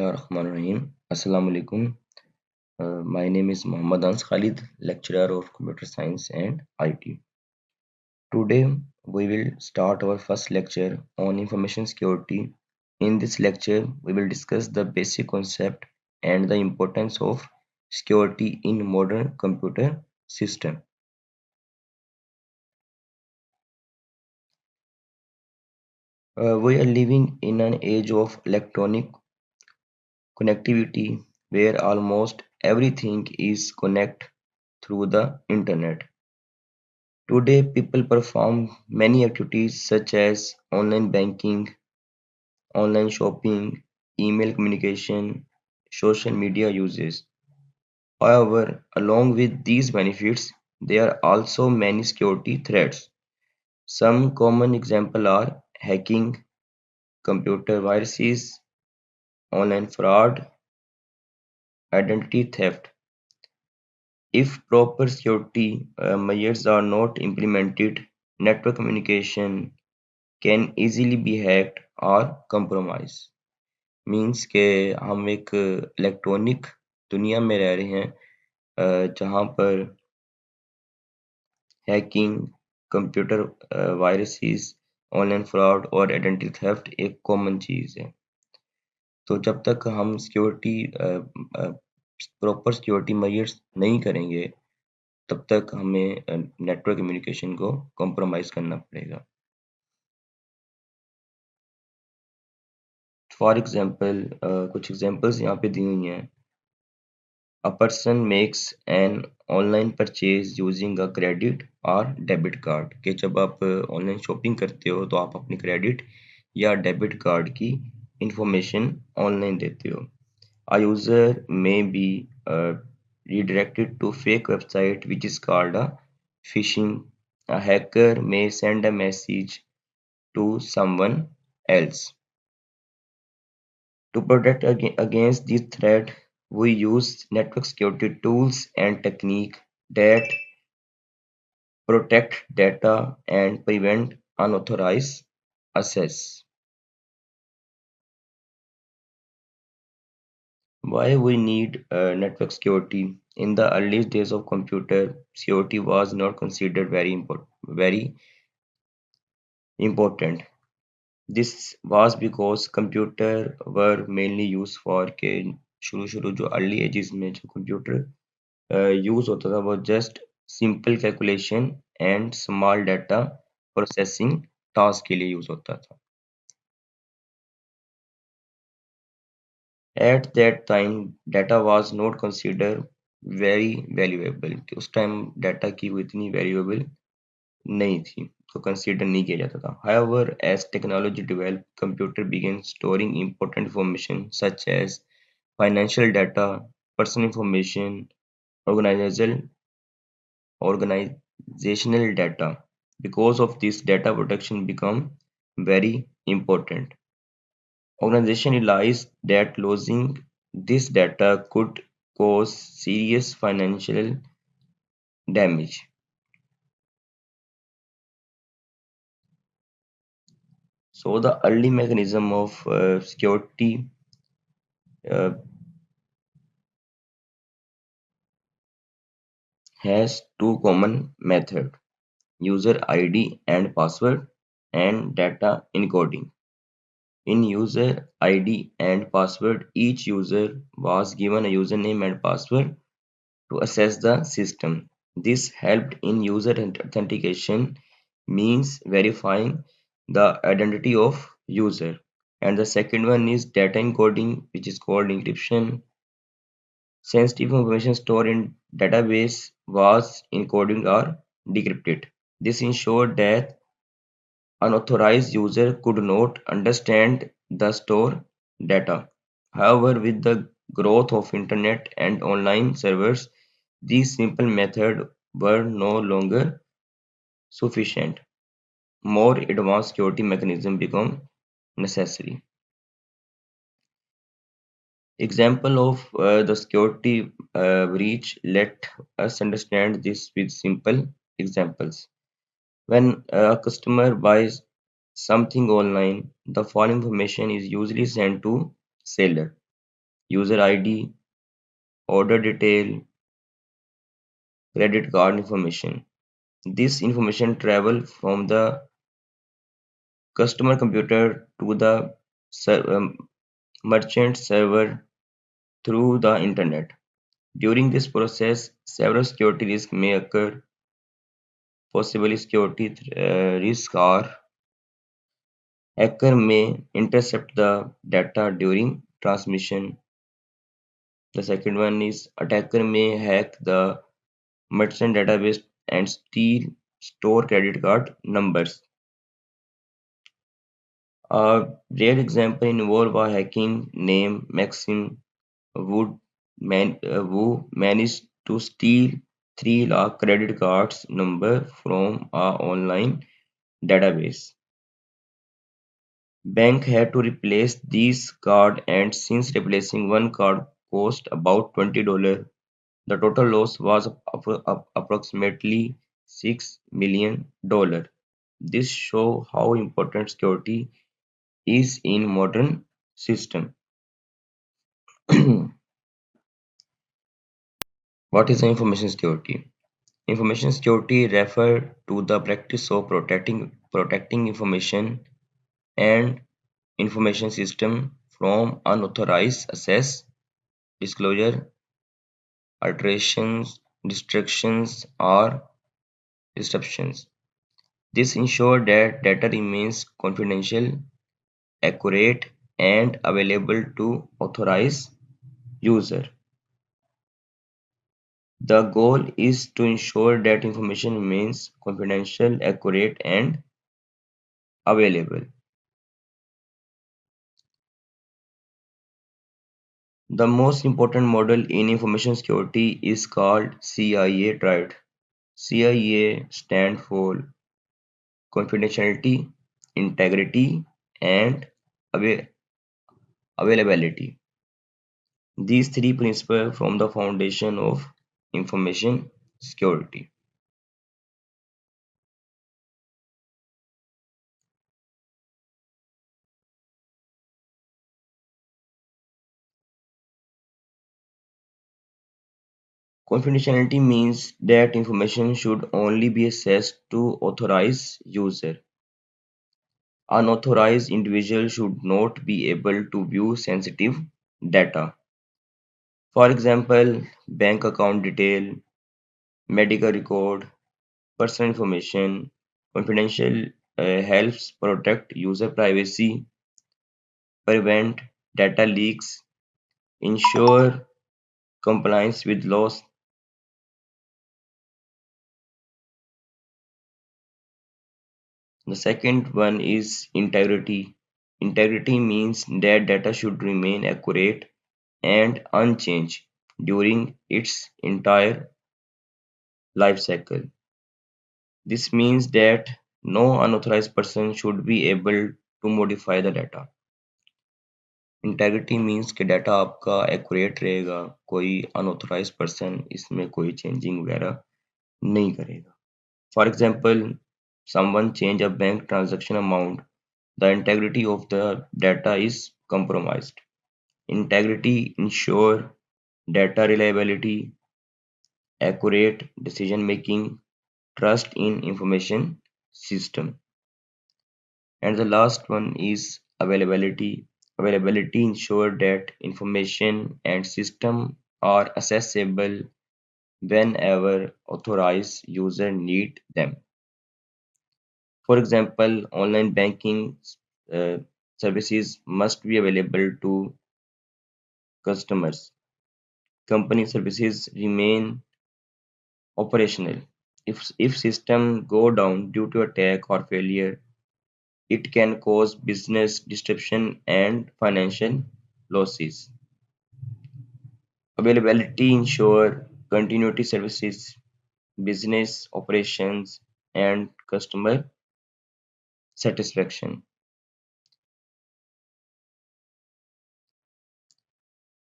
Bismillahirrahmanirrahim. Assalamu alaikum. My name is Muhammad Ans Khalid, lecturer of Computer Science and IT. Today we will start our first lecture on information security. In this lecture, we will discuss the basic concept and the importance of security in modern computer system. We are living in an age of electronic connectivity where almost everything is connected through the internet. Today, people perform many activities such as online banking, online shopping, email communication, social media uses. However, along with these benefits, there are also many security threats. Some common examples are hacking, computer viruses, online fraud, identity theft. If proper security measures are not implemented, network communication can easily be hacked or compromised. Means के हम एक electronic दुनिया में रह रहे हैं जहाँ पर hacking, computer viruses, online fraud और आइडेंटिटी थेफ्ट एक कॉमन चीज़ है। तो जब तक हम प्रॉपर सिक्योरिटी मेजर्स नहीं करेंगे तब तक हमें नेटवर्क कम्युनिकेशन को कॉम्प्रोमाइज़ करना पड़ेगा। फॉर एग्जांपल कुछ एग्जांपल्स यहाँ पे दी हुई हैं। A person makes an online purchase using a credit or debit card कि जब आप ऑनलाइन शॉपिंग करते हो तो आप अपनी क्रेडिट या डेबिट कार्ड की इंफॉर्मेशन ऑनलाइन देते हो। A user may be redirected to fake website which is called a phishing. A hacker may send a message to someone else. To protect against this threat, we use network security tools and techniques that protect data and prevent unauthorized access. Why we need network security? In the earliest days of computer, security was not considered very important. This was because computer were mainly used for के शुरू जो early ages में जो computer use होता था वो just simple calculation and small data processing task के लिए यूज होता था। At that time data was not consider very valuable कि उस टाइम डाटा की वो इतनी वैल्यूएबल नहीं थी तो कंसीडर नहीं किया जाता था। However as technology develop computer begin storing important information such as financial data, personal information, organizational organizational data. Because of this, data protection become very important. Organization realized that losing this data could cause serious financial damage. So the early mechanism of security uh, has two common methods: user ID and password, and data encoding. In user ID and password, each user was given a username and password to access the system. This helped in user authentication, means verifying the identity of user. And the second one is data encoding, which is called encryption. Sensitive information stored in database was encoded or decrypted. This ensured that unauthorized user could not understand the stored data. However, with the growth of internet and online servers, these simple methods were no longer sufficient. More advanced security mechanisms become necessary. Example of the security breach. Let us understand this with simple examples. When a customer buys something online, the following information is usually sent to seller. user ID, order detail, credit card information. This information travel from the customer computer to the merchant server through the internet. During this process, several security risks may occur. Possibly security risk are hacker may intercept the data during transmission. The second one is attacker may hack the merchant database and steal store credit card numbers. A rare example involved a hacking named Maxim who managed to steal 3 lakh credit cards number from a online database. Bank had to replace these cards and since replacing one card cost about $20, the total loss was approximately $6 million. This shows how important security is in modern system. What is information security? Information security refers to the practice of protecting information and information system from unauthorized access, disclosure, alterations, distractions, or disruptions. This ensures that data remains confidential, accurate, and available to authorized user. The goal is to ensure that information remains confidential, accurate, and available. The most important model in information security is called CIA Triad. CIA stands for confidentiality, integrity, and ava- availability. These three principles form the foundation of information security. Confidentiality means that information should only be accessed to authorized user. Unauthorized individual should not be able to view sensitive data. For example, bank account detail, medical record, personal information. Confidential helps protect user privacy, prevent data leaks, ensure compliance with laws. The second one is integrity. Integrity means that data should remain accurate and unchanged during its entire life cycle. This means that no unauthorized person should be able to modify the data. Integrity means कि data आपका accurate रहेगा, कोई unauthorised person इसमें कोई changing वगैरह नहीं करेगा. For example, someone change a bank transaction amount, the integrity of the data is compromised. Integrity ensure data reliability, accurate decision making, trust in information system. And the last one is availability. Availability ensure that information and system are accessible whenever authorized user need them. For example, online banking uh, services must be available to customers. Company services remain operational. If system go down due to attack or failure, it can cause business disruption and financial losses. Availability ensure continuity services, business operations, and customer satisfaction.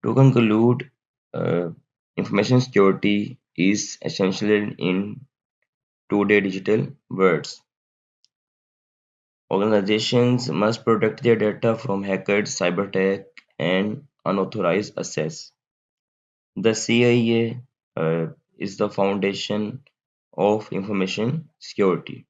To conclude, uh, information security is essential in today's digital world. Organizations must protect their data from hackers, cyber attack, and unauthorized access. The CIA is the foundation of information security.